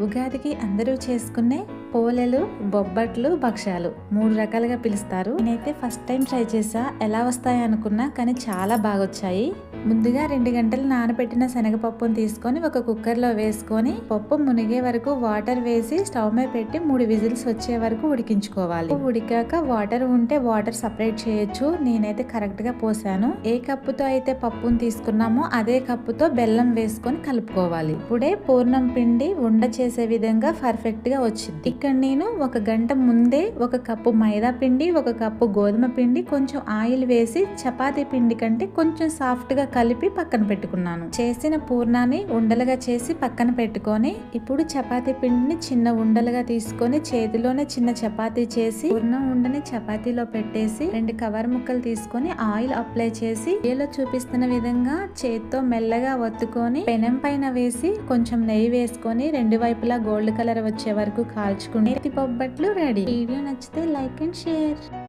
ఉగాదికి అందరూ చేసుకునే పోలెలు, బొబ్బట్లు, భక్షాలు 3 రకాలుగా పిలుస్తారు. నేనైతే ఫస్ట్ టైం ట్రై చేసా. ఎలా వస్తాయి అనుకున్నా, కానీ చాలా బాగా వచ్చాయి. ముందుగా 2 గంటలు నానబెట్టిన శనగపప్పును తీసుకొని ఒక కుక్కర్లో వేసుకొని పప్పు మునిగే వరకు వాటర్ వేసి స్టవ్ మీద పెట్టి 3 విజిల్స్ వచ్చే వరకు ఉడికించుకోవాలి. ఉడికాక వాటర్ ఉంటే వాటర్ సపరేట్ చేయొచ్చు. నేనైతే కరెక్ట్ గా పోసాను. ఏ కప్పుతో అయితే పప్పును తీసుకున్నామో అదే కప్పుతో బెల్లం వేసుకొని కలుపుకోవాలి. ఇప్పుడే పూర్ణం పిండి ఉండ చేసే విధంగా పర్ఫెక్ట్ గా వచ్చింది. ఇక్కడ నేను 1 గంట ముందే 1 కప్పు మైదా పిండి, 1 కప్పు గోధుమ పిండి, కొంచెం ఆయిల్ వేసి చపాతీ పిండి కంటే కొంచెం సాఫ్ట్ గా కలిపి పక్కన పెట్టుకున్నాను. చేసిన పూర్ణాన్ని ఉండలుగా చేసి పక్కన పెట్టుకొని ఇప్పుడు చపాతీ పిండిని చిన్న ఉండలుగా తీసుకొని చేతిలోనే చిన్న చపాతీ చేసి పూర్ణం ఉండని చపాతీలో పెట్టేసి 2 కవర్ ముక్కలు తీసుకొని ఆయిల్ అప్లై చేసి వీడియోలో చూపిస్తున్న విధంగా చేత్తో మెల్లగా ఒత్తుకొని పెనం పైన వేసి కొంచెం నెయ్యి వేసుకొని 2 వైపులా గోల్డ్ కలర్ వచ్చే వరకు కాల్చుకుని బొబ్బట్లు రెడీ. వీడియో నచ్చితే లైక్ అండ్ షేర్.